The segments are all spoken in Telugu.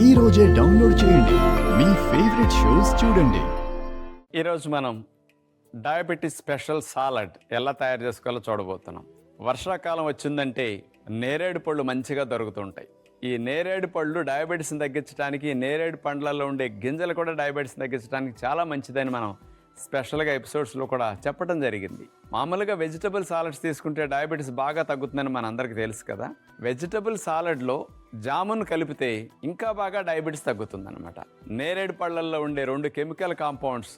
ఈ రోజే డౌన్లోడ్ చేయండి, మీ ఫేవరెట్ షోస్ చూడండి. ఈరోజు మనం డయాబెటీస్ స్పెషల్ సాలడ్ ఎలా తయారు చేసుకోవాలో చూడబోతున్నాం. వర్షాకాలం వచ్చిందంటే నేరేడు పళ్ళు మంచిగా దొరుకుతుంటాయి. ఈ నేరేడు పళ్ళు డయాబెటీస్ని తగ్గించడానికి, నేరేడు పండ్లలో ఉండే గింజలు కూడా డయాబెటీస్ని తగ్గించడానికి చాలా మంచిదని మనం స్పెషల్గా ఎపిసోడ్స్లో కూడా చెప్పడం జరిగింది. మామూలుగా వెజిటబుల్ సాలడ్స్ తీసుకుంటే డయాబెటీస్ బాగా తగ్గుతుందని మనందరికీ తెలుసు కదా. వెజిటబుల్ సాలడ్లో జామున్ కలిపితే ఇంకా బాగా డయాబెటీస్ తగ్గుతుందన్నమాట. నేరేడు పళ్ళల్లో ఉండే 2 కెమికల్ కాంపౌండ్స్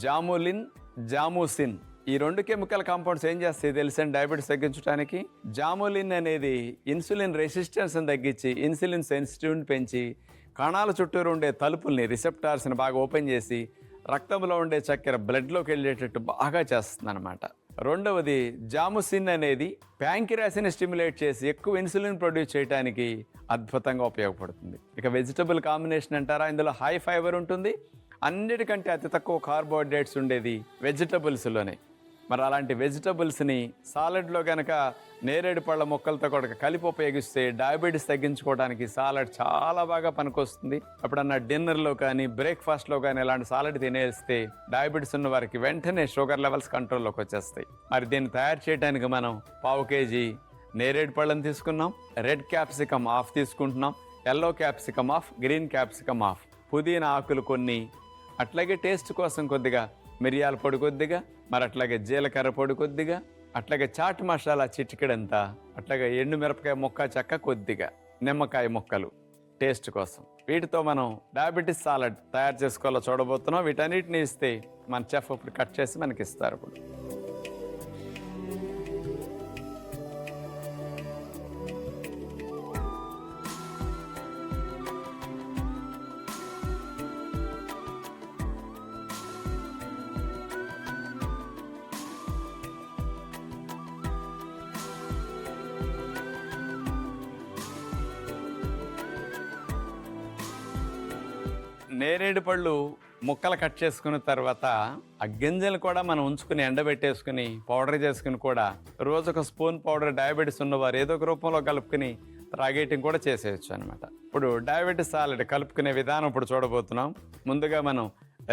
జాములిన్, జాముసిన్, ఈ 2 కెమికల్ కాంపౌండ్స్ ఏం చేస్తాయి తెలుసండి డయాబెటీస్ తగ్గించడానికి? జాములిన్ అనేది ఇన్సులిన్ రెసిస్టెన్స్ని తగ్గించి ఇన్సులిన్ సెన్సిటివ్ని పెంచి కణాల చుట్టూరు ఉండే తలుపుల్ని, రిసెప్టార్స్ని బాగా ఓపెన్ చేసి రక్తంలో ఉండే చక్కెర బ్లడ్లోకి వెళ్ళేటట్టు బాగా చేస్తుంది అనమాట. రెండవది జాముసిన్ అనేది ప్యాంక్రియాస్ని స్టిమ్యులేట్ చేసి ఎక్కువ ఇన్సులిన్ ప్రొడ్యూస్ చేయడానికి అద్భుతంగా ఉపయోగపడుతుంది. ఇక వెజిటబుల్ కాంబినేషన్ అంటారా, ఇందులో హై ఫైబర్ ఉంటుంది, అన్నిటికంటే అతి తక్కువ కార్బోహైడ్రేట్స్ ఉండేది వెజిటబుల్స్లోనే. మరి అలాంటి వెజిటబుల్స్ని సాలడ్లో కనుక నేరేడు పళ్ళ మొక్కలతో కూడా కలిపి ఉపయోగిస్తే డయాబెటీస్ తగ్గించుకోవడానికి సాలడ్ చాలా బాగా పనికొస్తుంది. ఎప్పుడన్నా డిన్నర్లో కానీ బ్రేక్ఫాస్ట్లో కానీ ఇలాంటి సాలడ్ తినేస్తే డయాబెటీస్ ఉన్న వారికి వెంటనే షుగర్ లెవెల్స్ కంట్రోల్లోకి వచ్చేస్తాయి. మరి దీన్ని తయారు చేయడానికి మనం 1/2 కేజీ నేరేడు పళ్ళని తీసుకున్నాం, రెడ్ క్యాప్సికమ్ హాఫ్ తీసుకుంటున్నాం, yellow capsicum half, green capsicum half, పుదీనా ఆకులు కొన్ని, అట్లాగే టేస్ట్ కోసం కొద్దిగా మిరియాల పొడి కొద్దిగా, మరి అట్లాగే జీలకర్ర పొడి కొద్దిగా, అట్లాగే చాట్ మసాలా చిటికెడంతా, అట్లాగే ఎండు మిరపకాయ ముక్క చెక్క కొద్దిగా, నిమ్మకాయ ముక్కలు టేస్ట్ కోసం. వీటితో మనం డయాబెటీస్ సాలడ్ తయారు చేసుకోవాలో చూడబోతున్నాం. వీటన్నిటిని ఇస్తే మన చెఫ్ ఇప్పుడు కట్ చేసి మనకి ఇస్తారు. ఇప్పుడు నేరేడు పళ్ళు ముక్కలు కట్ చేసుకున్న తర్వాత ఆ గింజలు కూడా మనం ఉంచుకుని ఎండబెట్టేసుకుని పౌడర్ చేసుకుని కూడా రోజు స్పూన్ పౌడర్ డయాబెటీస్ ఉన్నవారు ఏదో ఒక రూపంలో కలుపుకుని తాగేయటం కూడా చేసేయచ్చు అనమాట. ఇప్పుడు డయాబెటీస్ సాలడ్ కలుపుకునే విధానం ఇప్పుడు చూడబోతున్నాం. ముందుగా మనం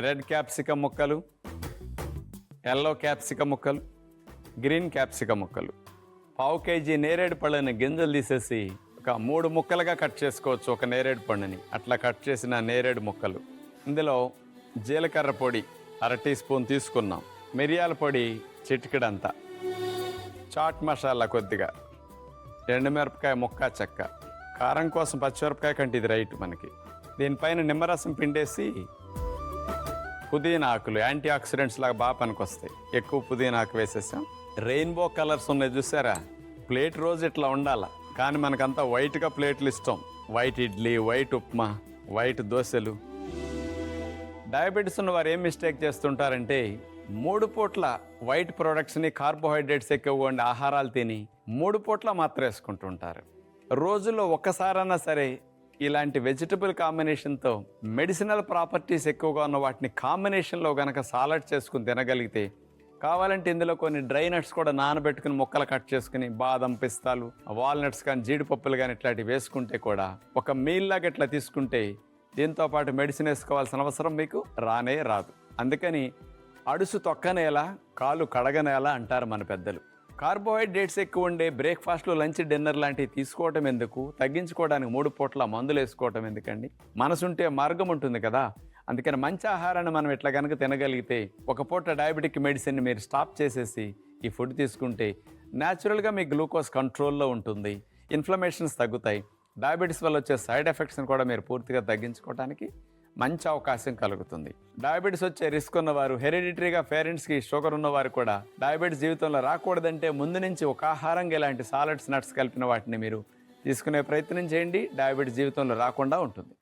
రెడ్ క్యాప్సికమ్ ముక్కలు, ఎల్లో క్యాప్సికమ్ ముక్కలు, గ్రీన్ క్యాప్సికమ్ ముక్కలు, 1/2 కేజీ నేరేడు పళ్ళని గింజలు తీసేసి ఒక 3 ముక్కలుగా కట్ చేసుకోవచ్చు. ఒక నేరేడు పండుని అట్లా కట్ చేసిన నేరేడు ముక్కలు, ఇందులో జీలకర్ర పొడి 1/2 టీ స్పూన్ తీసుకున్నాం, మిరియాల పొడి చిటికెడంతా, చాట్ మసాలా కొద్దిగా, ఎండుమిరపకాయ ముక్క చెక్క, కారం కోసం పచ్చిమిరపకాయ కంటే ఇది రైట్ మనకి. దీనిపైన నిమ్మరసం పిండేసి పుదీనా ఆకులు యాంటీ ఆక్సిడెంట్స్ లాగా బాగా పనికొస్తాయి. ఎక్కువ పుదీనా ఆకు వేసేసాం. రెయిన్బో కలర్స్ ఉన్నాయి చూసారా, ప్లేట్ రోజు ఇట్లా ఉండాల, కానీ మనకంతా వైట్గా ప్లేట్లు ఇష్టం. White idli, white upma, white దోశలు. డయాబెటీస్ ఉన్న వారు ఏం మిస్టేక్ చేస్తుంటారంటే 3 పూట్ల వైట్ ప్రొడక్ట్స్ని, కార్బోహైడ్రేట్స్ ఎక్కువగా ఉండే ఆహారాలు తిని 3 పూట్ల మాత్రం వేసుకుంటుంటారు. రోజులో ఒక్కసారన్నా సరే ఇలాంటి వెజిటబుల్ కాంబినేషన్తో మెడిసినల్ ప్రాపర్టీస్ ఎక్కువగా ఉన్న వాటిని కాంబినేషన్లో కనుక సాలడ్ చేసుకుని తినగలిగితే, కావాలంటే ఇందులో కొన్ని డ్రై నట్స్ కూడా నానబెట్టుకుని ముక్కలు కట్ చేసుకుని, బాదం, పిస్తాలు, వాల్నట్స్ కానీ, జీడిపప్పులు కానీ ఇట్లాంటివి వేసుకుంటే కూడా ఒక మీల్ లాగా ఇట్లా తీసుకుంటే దీంతో పాటు మెడిసిన్ వేసుకోవాల్సిన అవసరం మీకు రానే రాదు. అందుకని అడుసు తొక్కనేలా కాలు కడగనేలా అంటారు మన పెద్దలు. కార్బోహైడ్రేట్స్ ఎక్కువ ఉండే బ్రేక్ఫాస్ట్లు, లంచ్, డిన్నర్ లాంటివి తీసుకోవటం ఎందుకు? తగ్గించుకోవడానికి 3 పూట్ల మందులు వేసుకోవటం ఎందుకండి? మనసుంటే మార్గం ఉంటుంది కదా. అందుకని మంచి ఆహారాన్ని మనం ఇట్లా కనుక తినగలిగితే, ఒక పూట డయాబెటిక్ మెడిసిన్ని మీరు స్టాప్ చేసేసి ఈ ఫుడ్ తీసుకుంటే న్యాచురల్గా మీ గ్లూకోజ్ కంట్రోల్లో ఉంటుంది, ఇన్ఫ్లమేషన్స్ తగ్గుతాయి, డయాబెటీస్ వల్ల వచ్చే సైడ్ ఎఫెక్ట్స్ని కూడా మీరు పూర్తిగా తగ్గించుకోవడానికి మంచి అవకాశం కలుగుతుంది. డయాబెటీస్ వచ్చే రిస్క్ ఉన్నవారు, హెరిడిటరీగా పేరెంట్స్కి షుగర్ ఉన్నవారు కూడా డయాబెటీస్ జీవితంలో రాకూడదంటే ముందు నుంచి ఒక ఆహారంగా ఇలాంటి సాలడ్స్, నట్స్ కలిపిన వాటిని మీరు తీసుకునే ప్రయత్నం చేయండి. డయాబెటీస్ జీవితంలో రాకుండా ఉంటుంది.